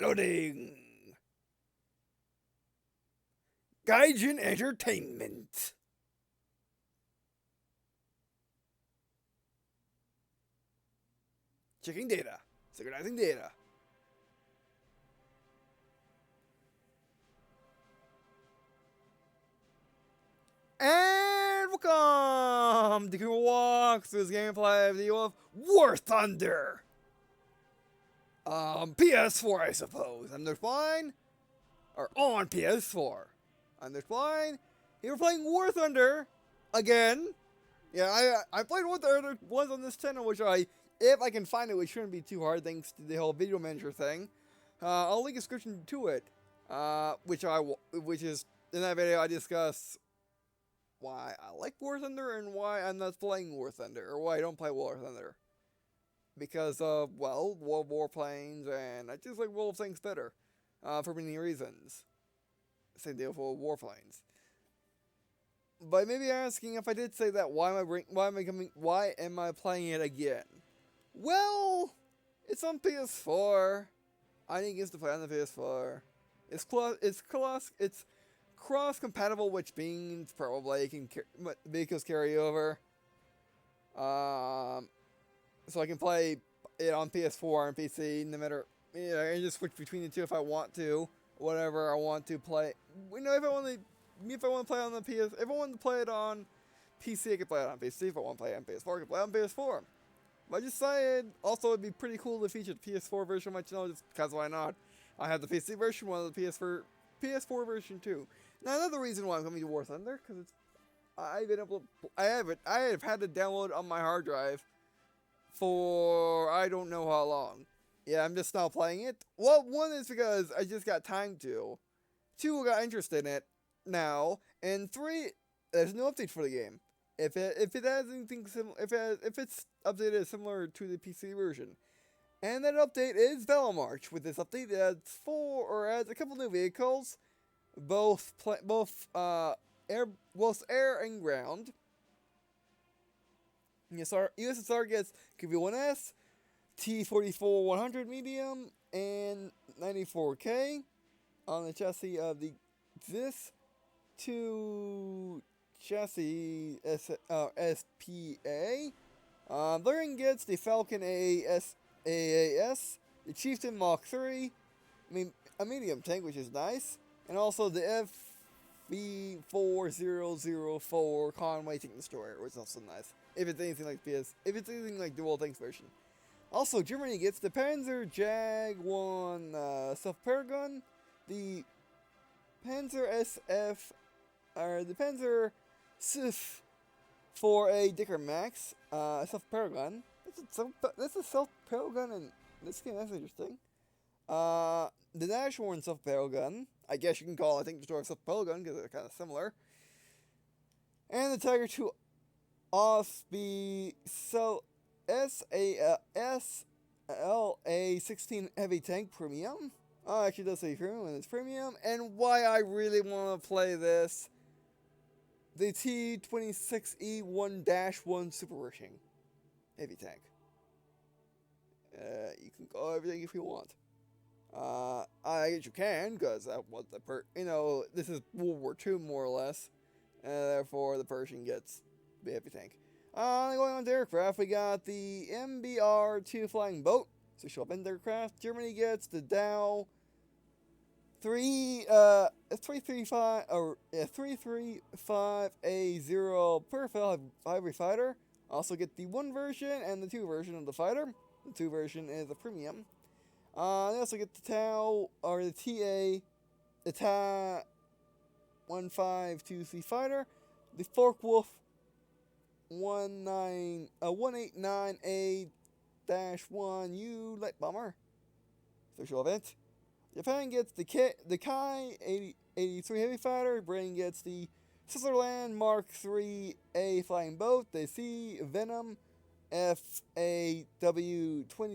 Loading. Gaijin Entertainment. Checking data. Synchronizing data. And welcome to Cooper Walks, this gameplay video of War Thunder. PS4, I suppose. I'm just fine. Or on PS4. I'm just fine. You're playing War Thunder again. Yeah, I played War Thunder once on this channel, which if I can find it, which shouldn't be too hard thanks to the whole video manager thing. I'll link a description to it, which is in that video I discuss why I like War Thunder and why I'm not playing War Thunder, or why I don't play War Thunder. Because of, well, World War planes, and I just like World things better, for many reasons. Same deal for War planes. But maybe asking, if I did say that, why am I playing it again? Well, it's on PS4. I think it's to play on the PS4. It's cross-compatible, which means probably it can vehicles carry over. So I can play it on PS4 and PC, no matter. Yeah, I can just switch between the two if I want to. Whatever I want to play. You know, if I want to play on the PS, if I want to play it on PC, I can play it on PC. If I want to play it on PS4, I can play it on PS4. But I just decided, also it'd be pretty cool to feature the PS4 version of my channel, just because why not? I have the PC version, one of the PS4 version too. Now another reason why I'm coming to War Thunder, because I have had it download on my hard drive for I don't know how long. Yeah, I'm just now playing it. Well, one is because I just got time to. Two, I got interested in it now, and three, there's no update for the game. If it has anything similar, if it's updated similar to the PC version, and that update is Battle March. With this update, it adds a couple new vehicles, both air and ground. USSR gets QB1S, T-44-100 medium, and 94K on the chassis of this two chassis SPA. Luring gets the Falcon AAS, the Chieftain Mach 3, a medium tank, which is nice, and also the FV4004 Conway Tank Destroyer, which is also nice. If it's anything like the World Tanks version. Also, Germany gets the Panzer Jag 1 self-repair gun, the Panzer SF, or the Panzer SIF for a Dicker Max self-repair gun. That's a self-repair gun in this game. That's interesting. The Dash 1 self-repair gun. I guess you can call it, I think, Destroyer self-repair gun because they're kind of similar. And the Tiger 2 Osby SLA-16 Heavy Tank Premium. Oh, actually does say premium, and it's premium. And why I really want to play this, the T-26E-1-1 Super Rushing Heavy Tank. You can call everything if you want. I guess you can, because that was this is World War II more or less, and therefore the Persian gets the heavy tank. Going on to aircraft, we got the MBR-2 flying boat. So show up in the aircraft. Germany gets the Dow 335A0 Perfect Heavy Fighter. Also get the 1 version and the 2 version of the fighter. The 2 version is a premium. They also get the TAU, or the Ta-152C fighter, the Focke-Wulf 189A-1U light bomber. Special event. Japan gets the Kai-83 heavy fighter. Britain gets the Switzerland Mark 3A flying boat. The Sea Venom FAW-20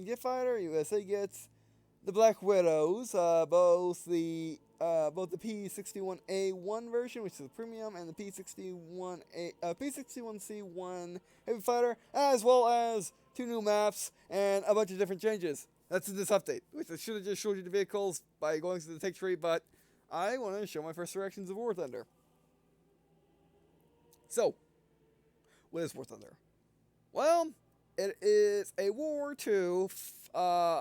jet fighter. USA gets the Black Widows, both the P-61A-1 version, which is a premium, and the P-61C-1 heavy fighter, as well as 2 new maps and a bunch of different changes. That's in this update, which I should have just showed you the vehicles by going through the tech tree, but I want to show my first reactions of War Thunder. So, what is War Thunder? Well, it is a World War II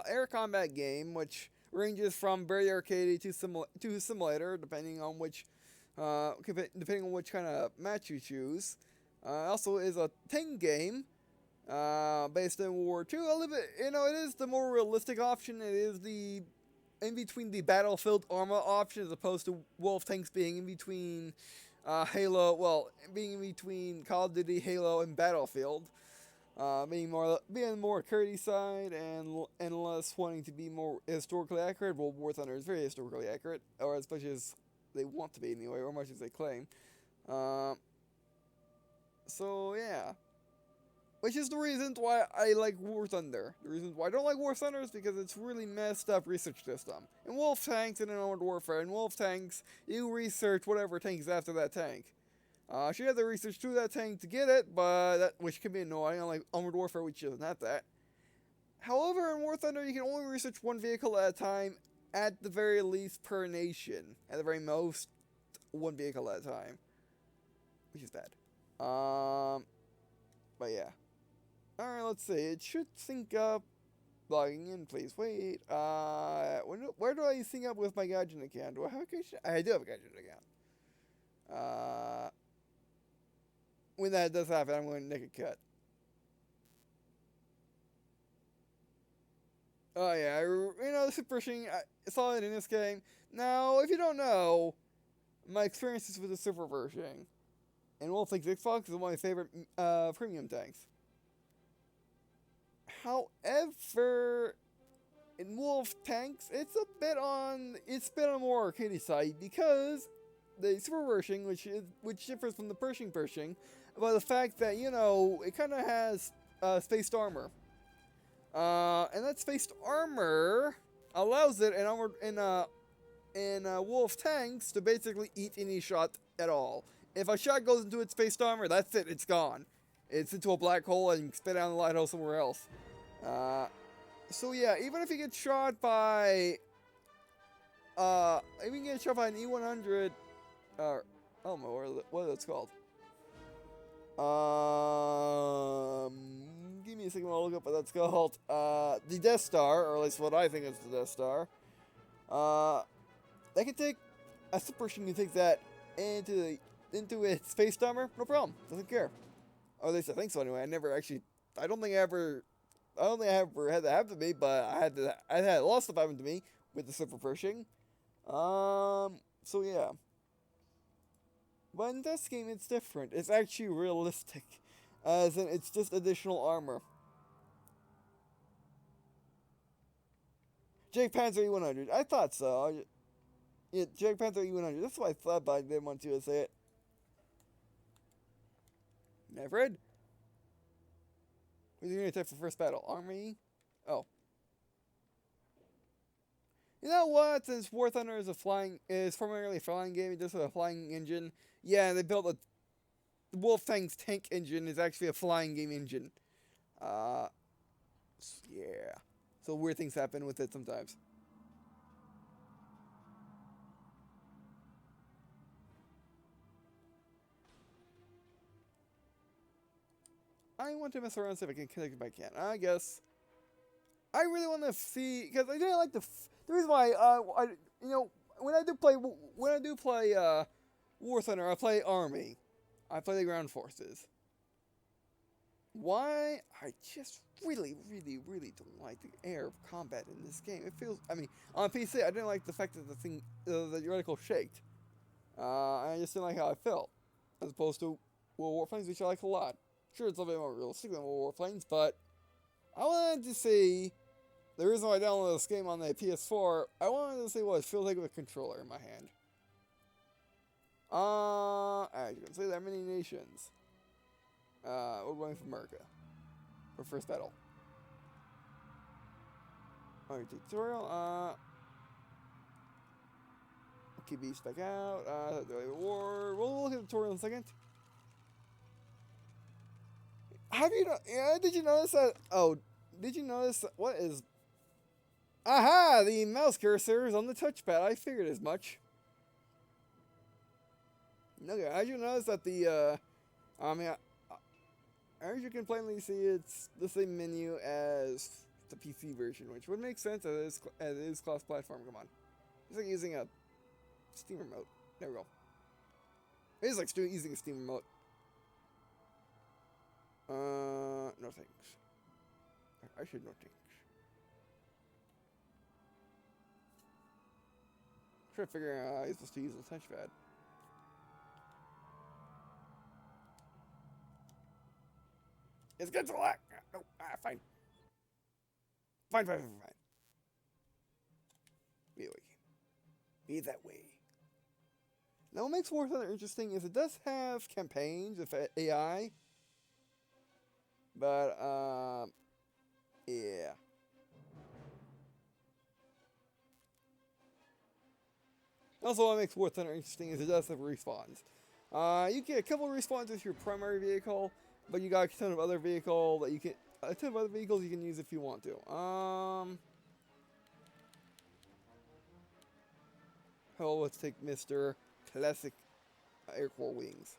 air combat game, which ranges from very arcadey to simulator, depending on which kind of match you choose. Also, is a tank game based in World War II. A little bit, it is the more realistic option. It is the in between the battlefield armor option, as opposed to Wolf tanks being in between Halo. Well, being in between Call of Duty, Halo, and Battlefield. Being more arcade side and less wanting to be more historically accurate. Well, War Thunder is very historically accurate, or as much as they want to be anyway, or much as they claim. So yeah, which is the reason why I like War Thunder. The reason why I don't like War Thunder is because it's really messed up research system. In Wolf Tanks and in Armored Warfare, in Wolf Tanks, you research whatever tank is after that tank. You have to research through that tank to get it, which can be annoying, unlike Armored Warfare, which doesn't have that. However, in War Thunder, you can only research one vehicle at a time, at the very least per nation. At the very most, one vehicle at a time. Which is bad. But yeah. Alright, let's see. It should sync up. Logging in, please. Wait. Where do I sync up with my Gaijin account? Do I have a Gaijin? I do have a Gaijin account. When that does happen, I'm going to make a cut. Oh yeah, the super rushing, I saw it in this game. Now, if you don't know, my experiences with the super rushing, and Wolf Tanks Xbox is one of my favorite premium tanks. However, in Wolf Tanks, it's a bit on a more arcade side, because the super Pershing, which differs from the Pershing, by the fact that it kind of has spaced armor, and that spaced armor allows it in Wolf Tanks to basically eat any shot at all. If a shot goes into its spaced armor, that's it. It's gone. It's into a black hole and spit out in the lighthouse somewhere else. So yeah, even if you get shot by an E100, I don't know what it's called. Give me a second, I'll look up what that's called. The Death Star, or at least what I think is the Death Star. They can take a super Pershing and take that into its space armor, no problem. Doesn't care. Or at least I think so anyway. I don't think I ever had that happen to me, but I had a lot of stuff happen to me with the super Pershing. So yeah. But in this game, it's different. It's actually realistic. As in, it's just additional armor. Jake Panzer E100. I thought so. Yeah, Jake Panther E100. That's what I thought, but I didn't want you to say it. Never read. What's your type for first battle? Army? Oh. You know what? Since War Thunder is primarily a flying game, it does have a flying engine. Yeah, they built the Wolf Tank's tank engine is actually a flying game engine. Yeah. So weird things happen with it sometimes. I want to mess around and see if I can connect if I can. I guess. I really want to see, because I didn't like the reason why when I do play War Thunder, I play Army. I play the ground forces. Why? I just really don't like the air combat in this game. It feels, on PC, I didn't like the fact that the reticle shaked. I just didn't like how I felt, as opposed to World Warplanes, which I like a lot. Sure, it's a little bit more realistic than World Warplanes, but I wanted to see, the reason why I downloaded this game on the PS4, I wanted to see what it feels like with a controller in my hand. As you can see, there are many nations. We're going for America. For first battle. Alright, tutorial, keep these back out, war, we'll look at the tutorial in a second. Did you notice that, what is Aha! The mouse cursor is on the touchpad. I figured as much. Okay, as you notice that as you can plainly see, it's the same menu as the PC version, which would make sense as it is cross-platform. Come on, it's like using a Steam remote. There we go. It is like using a Steam remote. No thanks. I should no thanks. Try to figure out how I'm supposed to use the touchpad. It's good to lack. No, fine. Fine. Be away. Be that way. Now, what makes War Thunder interesting is it does have campaigns with AI. But, yeah. Also, what makes War Thunder interesting is it does have respawns. You get a couple of respawns with your primary vehicle, but you got a ton of other vehicles you can use if you want to. Hell, let's take Mr. Classic Air Corps Wings.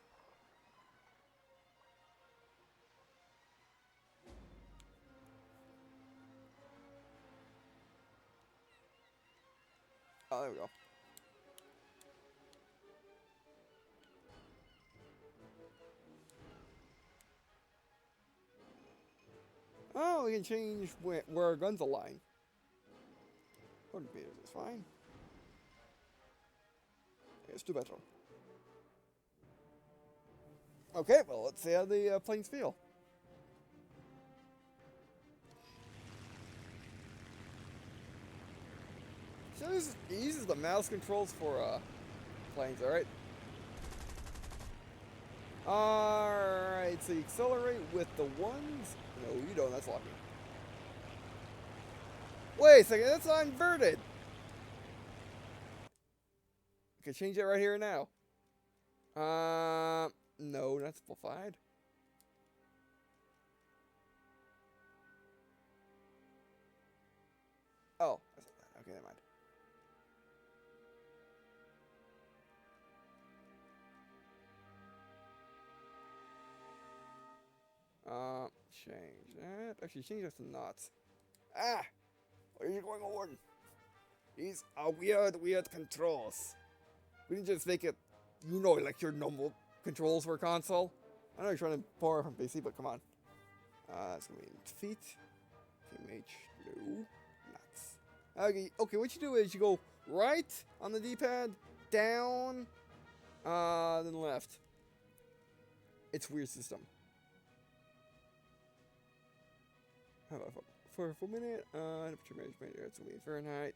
Oh, there we go. Oh, we can change where our guns align. 100 meters is fine. Let's do better. Okay, well, let's see how the planes feel. So he uses the mouse controls for planes, alright? Alright, so you accelerate with the ones. No, you don't, that's locking. Wait a second, that's not inverted. I can change it right here now. No, not simplified. Oh, okay, never mind. Change that. Actually, change that to knots. Ah! What are you going on? These are weird controls. We can just make it, like your normal controls for console. I know you're trying to borrow from PC, but come on. It's gonna be in feet. KMH, no. Nuts. Okay, what you do is you go right on the D-pad, down, then left. It's a weird system. For a full minute, temperature management, it's gonna be in Fahrenheit.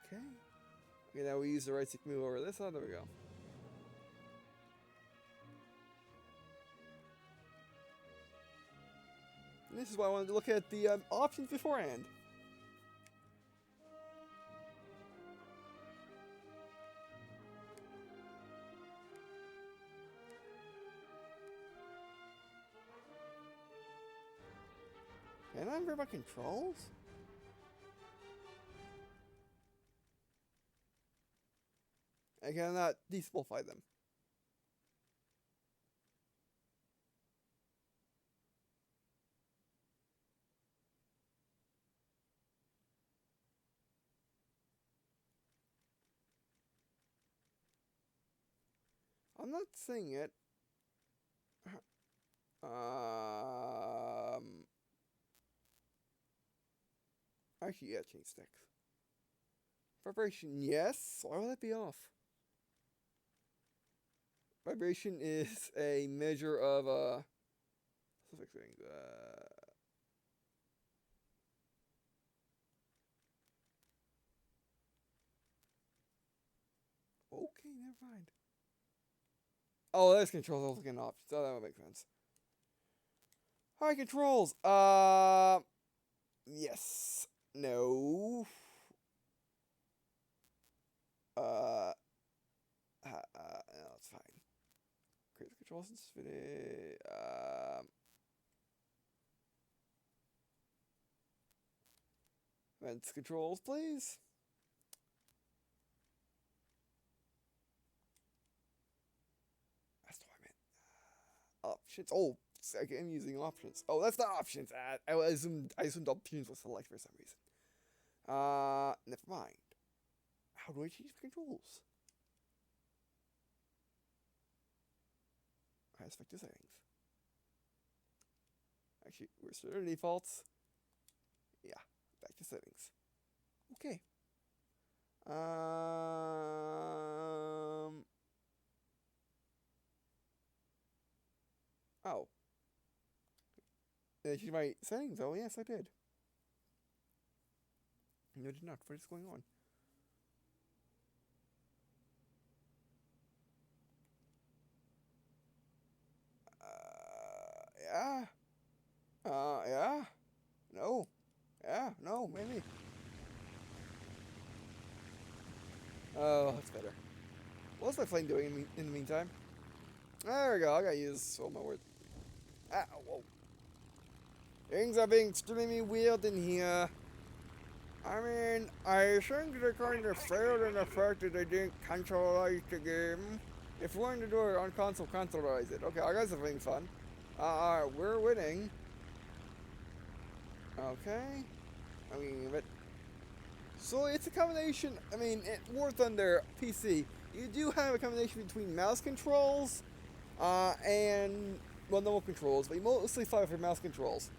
Okay, now we use the right stick move over this side. There we go. And this is why I wanted to look at the options beforehand. Can I remember my controls? I cannot desimplify them. I'm not saying it. Actually, yeah, change sticks. Vibration, yes. Why would that be off? Vibration is a measure of specific things. Okay, never mind. Oh, there's controls. I was looking at options. Oh, that would make sense. Alright, controls. Yes. No. No, it's fine. Create the control sensitivity. Vents controls, please. That's what I meant. Options. Oh, I'm using options. Oh, that's the options. I assumed options was select for some reason. Never mind. How do I change the controls? Let's back to settings. Actually, restore the defaults. Yeah, back to settings. Okay. Oh. Did I change my settings? Oh, yes, I did. No, I did not. What is going on? Yeah. Yeah. No. Yeah, no, maybe. Oh, that's better. What's my flame doing in the meantime? There we go. I gotta use all my words. Ah, whoa. Things are being extremely weird in here. I mean, I think they kind of failed in the fact that they didn't consoleize the game. If we're going to do it on console, consoleize it. Okay, I guys are having fun. We're winning. Okay. I mean, but so it's a combination. I mean, War Thunder PC. You do have a combination between mouse controls, and well, normal controls, but you mostly fight for mouse controls,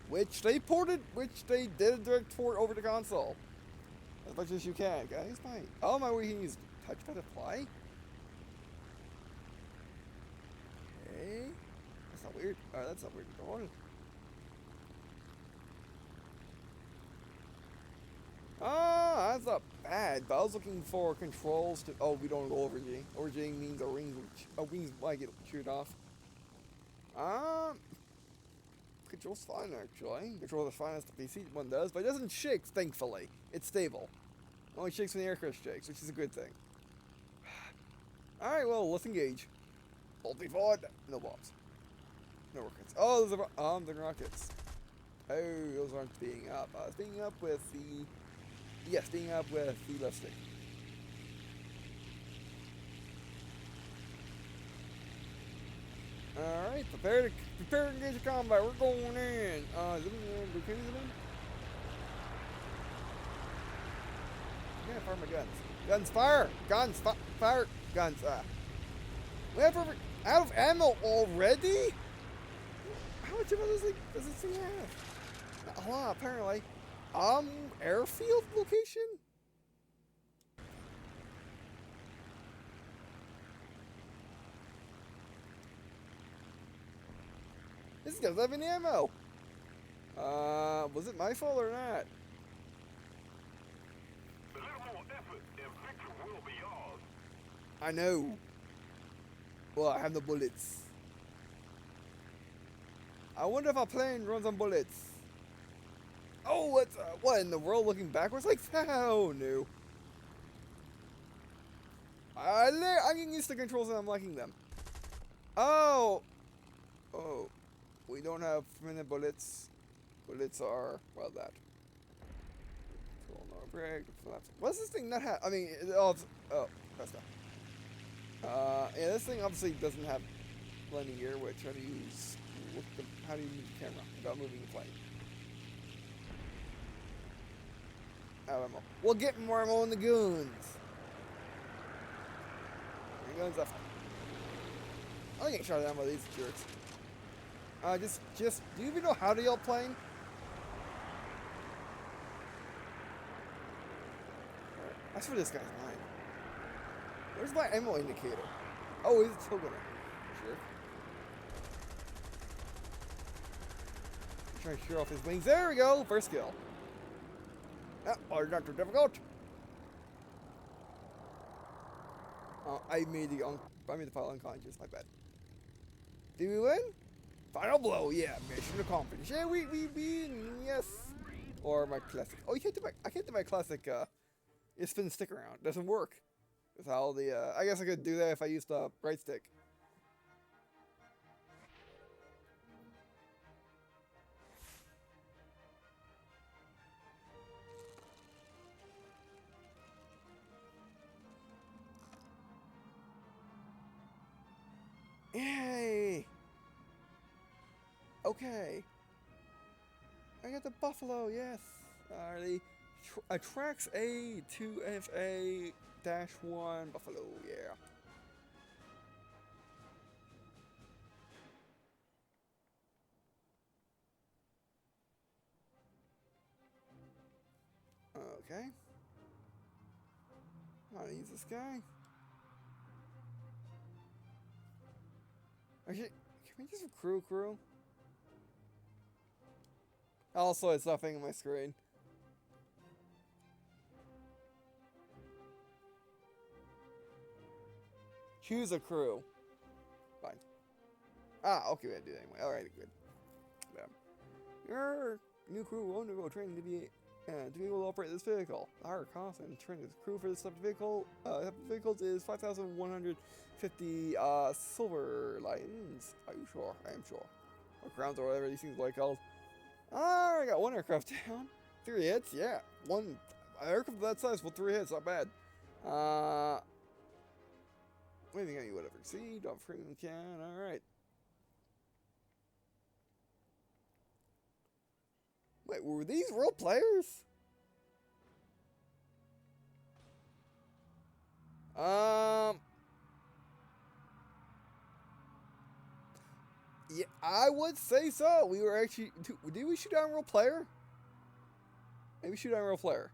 which they did a direct port over to console, as much as you can, guys. My way he used touchpad apply. Okay, that's not weird. That's not weird at all. That's not bad, but I was looking for controls to... Oh, we don't go overjing. Overjing means our wings might get chewed off. Controls fine, actually. Controls are fine as the PC one does, but it doesn't shake, thankfully. It's stable. It only shakes when the aircraft shakes, which is a good thing. Alright, well, let's engage. Hold forward. No bombs. No rockets. Oh, those are the rockets. Oh, those aren't being up. I was being up with the... Yes, being up with the left stick. Alright, prepare to engage the combat. We're going in. Is it in? I'm gonna fire my guns. Guns fire! Guns fire! Guns, we have out of ammo already? How much ammo does this thing have? Not a lot, apparently. Airfield location? This guy doesn't have any ammo. Was it my fault or not? A little more effort and victory will be yours. I know. Well, I have no bullets. I wonder if our plane runs on bullets. Oh, what in the world? Looking backwards like that? Oh no. I'm getting used to the controls and I'm liking them. Oh. We don't have minute bullets. Bullets are, well, that. Control no break. What's this thing not have? I mean, that's not. Yeah, this thing obviously doesn't have landing gear, which how do you use? How do you move the camera without moving the plane? Ammo. We'll get more ammo in the goons. The guns left. I'm getting shot at by these jerks. Do you even know how to yell plane? I swear this guy's lying. Where's my ammo indicator? Oh, he's still gonna. Sure. Trying to shear off his wings. There we go. First kill. Oh, not too difficult. I made the pilot unconscious. My bad. Did we win? Final blow. Yeah, mission accomplished. Yeah, we win. Yes. Or my classic. Oh, I can't do my classic. Spin stick around. Doesn't work. That's how the. I guess I could do that if I used the right stick. Okay. I got the Buffalo, yes. The Trax A2FA-1 Buffalo, yeah. Okay. How to use this guy? Actually, can we just crew? Also, it's nothing on my screen. Choose a crew. Fine. Ah, okay, we had to do that anyway. Alright, good. Your new crew will undergo training to be able to operate this vehicle. The higher cost and training the crew for this type of vehicles is 5,150 silver lines. Are you sure? I am sure. Or crowns or whatever these things are called. I got one aircraft down. 3 hits, yeah. One aircraft of that size with 3 hits, not bad. Waving at you, whatever. See, don't freaking can. Alright. Wait, were these real players? Yeah, I would say so. We were actually... Did we shoot down a real player? Maybe shoot down a real player.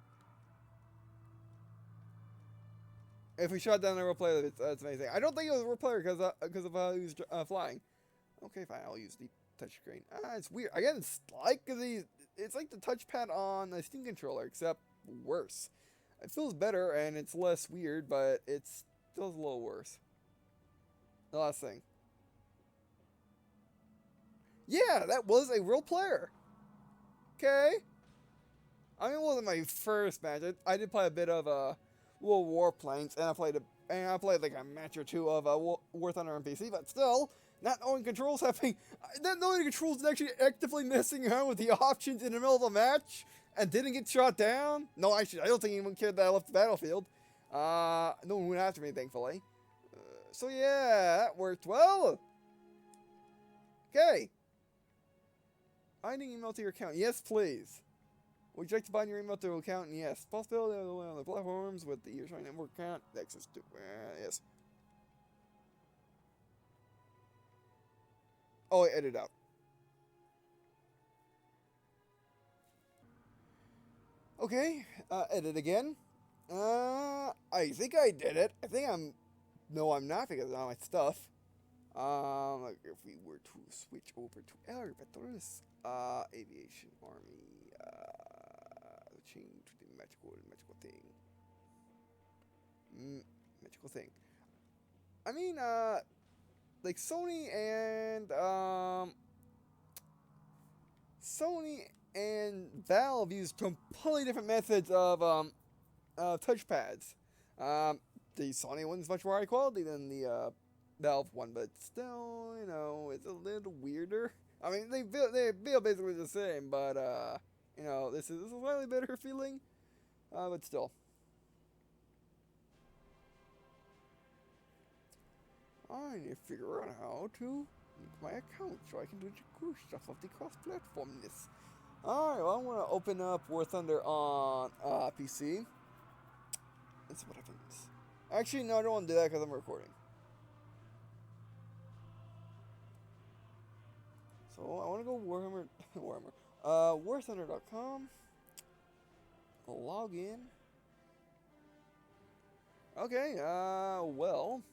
If we shot down a real player, that's amazing. I don't think it was a real player because of how he was flying. Okay, fine. I'll use the touchscreen. It's weird. Again, it's like the touchpad on a Steam controller, except worse. It feels better and it's less weird, but it feels a little worse. The last thing. Yeah, that was a real player. Okay. I mean, it wasn't my first match. I did play a bit of World War Planes, and I played like a match or two of War Thunder on PC. But still, not knowing controls not knowing the controls and actually actively messing around with the options in the middle of a match and didn't get shot down. No, actually, I don't think anyone cared that I left the battlefield. No one went after me, thankfully. So yeah, that worked well. Okay. Finding email to your account. Yes, please. Would you like to bind your email to your account? Yes. Possibility on the platforms with the user network account. Access to. Yes. Oh, I edit out. Okay. Edit again. I think I did it. I think I'm. No, I'm not because of all my stuff. Like if we were to switch over to Aerobattles, Aviation Army, change to the magical thing. Magical thing. I mean, like Sony and Valve use completely different methods of touchpads. The Sony one's much more high quality than the Valve one, but still, you know, it's a little weirder. I mean, they feel basically the same, but you know, this is a slightly better feeling, but still. I need to figure out how to link my account so I can do the cool stuff of the cross-platformness. Alright, well, I'm going to open up War Thunder on PC. Let's see what happens. Actually, no, I don't want to do that because I'm recording. So, I want to go WarThunder.com. Log in. Okay, well,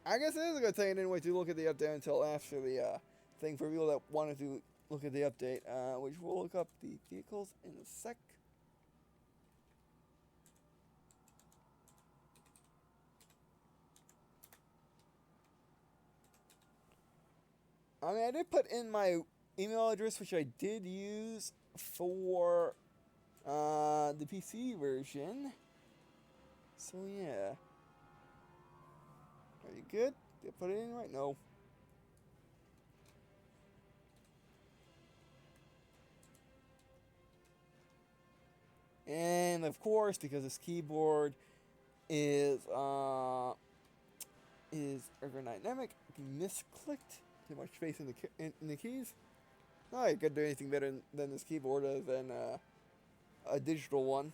I guess it is a good thing I didn't wait to look at the update until after the thing for people that wanted to look at the update, which we'll look up the vehicles in a sec. I mean, I did put in my email address, which I did use for the PC version. So, yeah. Are you good? Did I put it in right? No. And, of course, because this keyboard is ergonomic, I misclicked too much space in the keys. I could do anything better than this keyboard other than a digital one.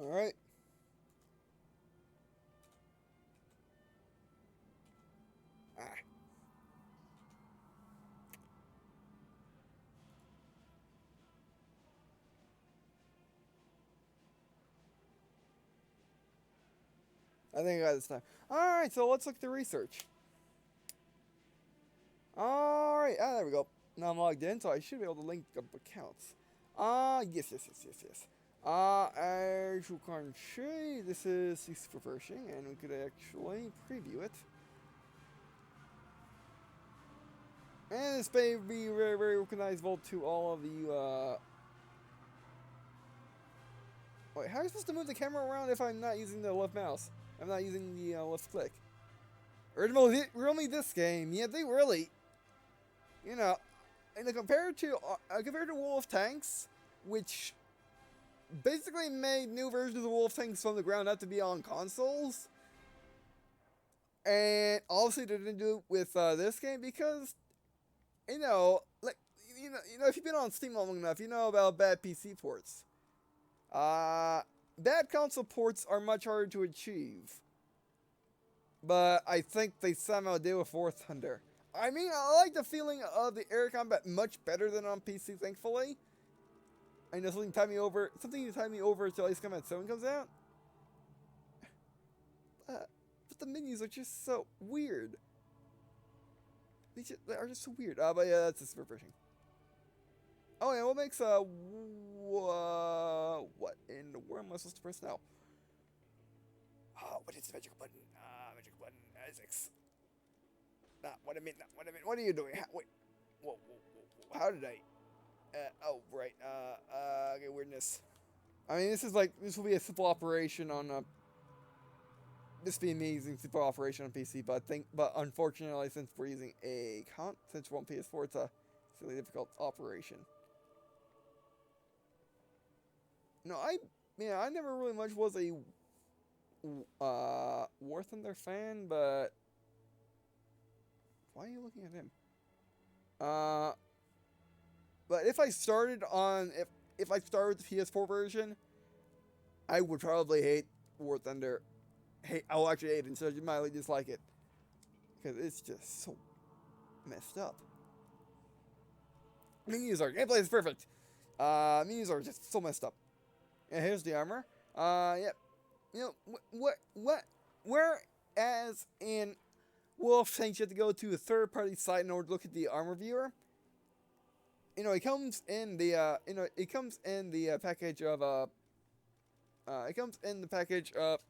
All right. Ah. I think I got this time. Alright, so let's look at the research. Alright, there we go. Now I'm logged in, so I should be able to link up accounts. Yes. As you can see, this is for versioning, and we could actually preview it. And this may be very, very recognizable to all of you, Wait, how are you supposed to move the camera around if I'm not using the left mouse? I'm not using the left click. Really this game, yeah, they really, you know, and compared to Wolf Tanks, which basically made new versions of the Wolf Tanks from the ground up to be on consoles, and obviously they didn't do it with this game because, you know, like if you've been on Steam long enough, you know about bad PC ports. Bad console ports are much harder to achieve. But I think they somehow did with War Thunder. I mean, I like the feeling of the air combat much better than on PC, thankfully. I know something to tide me over until Ice Combat 7 comes out. But the menus are just so weird. They are just so weird. But yeah, that's just refreshing. Oh yeah, what makes what in the world am I supposed to press now? What is the magic button? Magic button, Isaacs. What I mean. What are you doing? Wait. Whoa. How did I? Oh, right. Okay, weirdness. I mean, this will be a simple operation on this be amazing simple operation on PC, but unfortunately, since we're using since we're on PS4, it's a really difficult operation. No, I never really much was a War Thunder fan, but why are you looking at him? But if I started with the PS4 version, I would probably hate War Thunder. I'll actually hate it instead of mildly dislike it because it's just so messed up. Gameplay is perfect. Menus are just so messed up. And here's the armor. Yep. You know, whereas in Wolf Tanks you have to go to a third-party site in order to look at the armor viewer. You know, it comes in the package of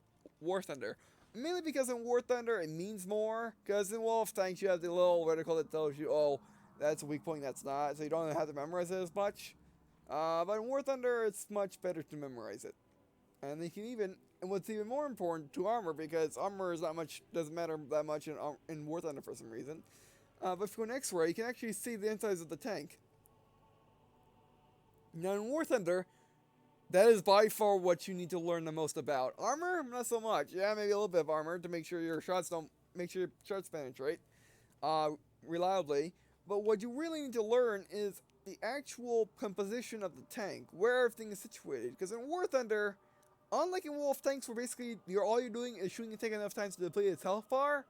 War Thunder. Mainly because in War Thunder it means more. Because in Wolf Tanks you have the little reticle that tells you, oh, that's a weak point, that's not. So you don't have to memorize it as much. But in War Thunder it's much better to memorize it. And they can even, and what's even more important to armor, because armor is doesn't matter that much in War Thunder for some reason. But if you go an X-ray, you can actually see the insides of the tank. Now in War Thunder, that is by far what you need to learn the most about. Armor, not so much. Yeah, maybe a little bit of armor to make sure your shots penetrate reliably. But what you really need to learn is the actual composition of the tank, where everything is situated. Because in War Thunder, unlike in Wolf Tanks, where basically all you're doing is shooting the tank enough times to deplete its health bar,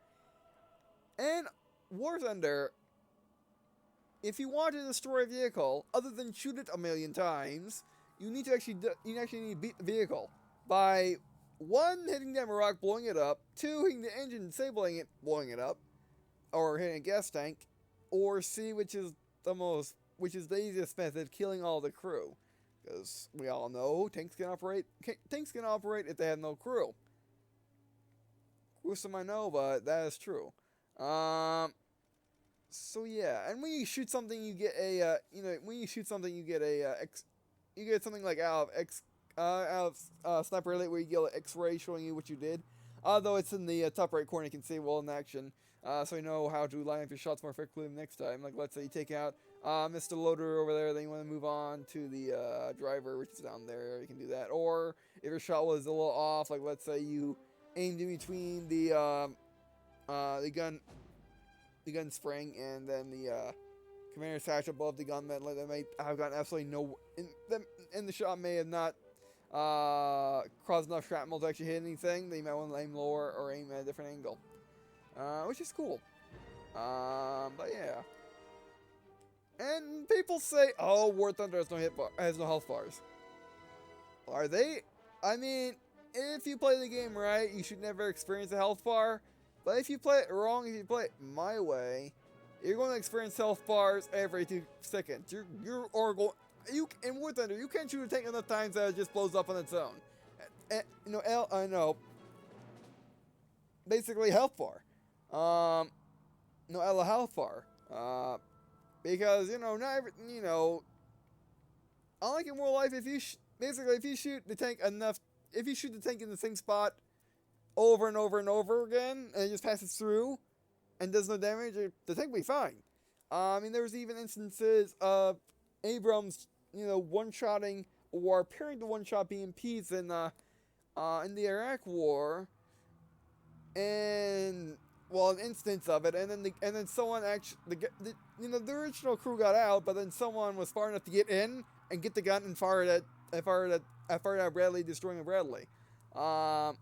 and War Thunder, if you want to destroy a vehicle, other than shoot it a million times, you need to actually beat the vehicle by 1, hitting the rock, blowing it up, 2, hitting the engine, disabling it, blowing it up, or hitting a gas tank, or C, which is the easiest method, killing all the crew. Because we all know tanks can operate if they have no crew. Gruesome, I know, but that is true. So yeah, and when you shoot something, you get a when you shoot something, you get a you get something like out of Sniper Elite where you get an X-ray showing you what you did. Although it's in the top right corner, you can see well in action, so you know how to line up your shots more effectively next time. Like let's say you take out Mr. Loader over there, then you want to move on to the driver, which is down there. You can do that. Or if your shot was a little off, like let's say you aimed in between the gun spring and then the commander's hatch above the gunman, like they may have gotten absolutely no, and the shot may have not caused enough shrapnel to actually hit anything. They might want to aim lower or aim at a different angle, which is cool. But yeah. And people say, "Oh, War Thunder has no health bars." Are they? I mean, if you play the game right, you should never experience a health bar. But if you play it wrong, if you play it my way, you're going to experience health bars every 2 seconds. In War Thunder, you can't shoot a tank enough times that it just blows up on its own. I know. Basically, health bar. No, Ella health bar. Because not every, unlike in real life, if you shoot the tank enough, if you shoot the tank in the same spot over and over and over again, and it just passes through and does no damage, the tank will be fine. I mean, there was even instances of Abrams, one-shotting or appearing to one-shot BMPs in the Iraq War, and an instance of it, and then someone actually, the original crew got out, but then someone was far enough to get in and get the gun and fire it at Bradley, destroying Bradley. Or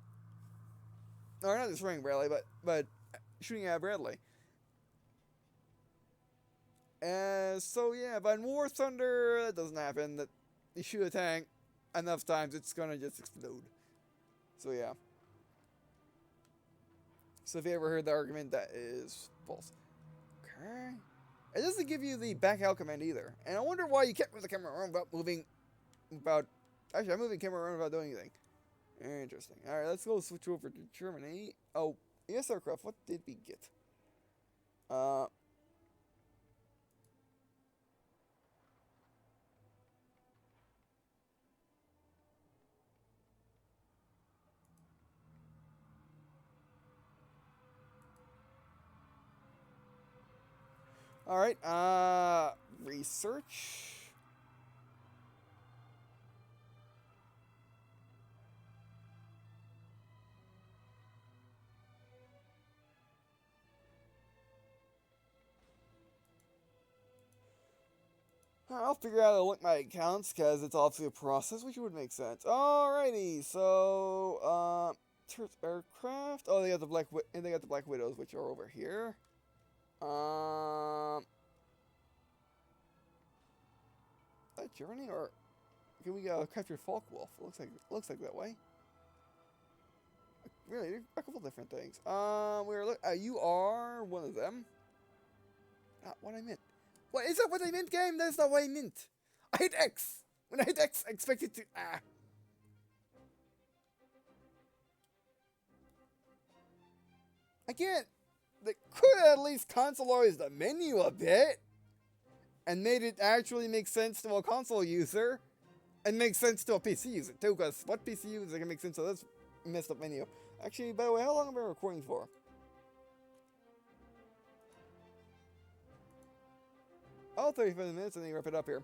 not destroying Bradley, but shooting at Bradley. So yeah, but in War Thunder, that doesn't happen. That you shoot a tank enough times, it's gonna just explode. So yeah. So if you ever heard the argument, that is false. Okay. It doesn't give you the back out command either. And I wonder why you kept moving the camera around without moving. Actually, I'm moving the camera around without doing anything. Interesting. Alright, let's go switch over to Germany. Oh, yes, aircraft. What did we get? Alright, research. I'll figure out how to link my accounts, because it's obviously a process, which would make sense. Alrighty, so, aircraft. Oh, they got the Black Widows, which are over here. That Germany, or can we capture Falkwolf? It looks like that way. Really, a couple different things. You are one of them. Not what I meant. What is that? What I meant, game? That's not what I meant. I hit X. When I hit X, I expected to. I can't. They could at least consolize the menu a bit and made it actually make sense to a console user and make sense to a PC user too, because what PC user can make sense of this messed up menu? Actually, by the way, how long have I been recording for? Oh, 35 minutes, and then wrap it up here.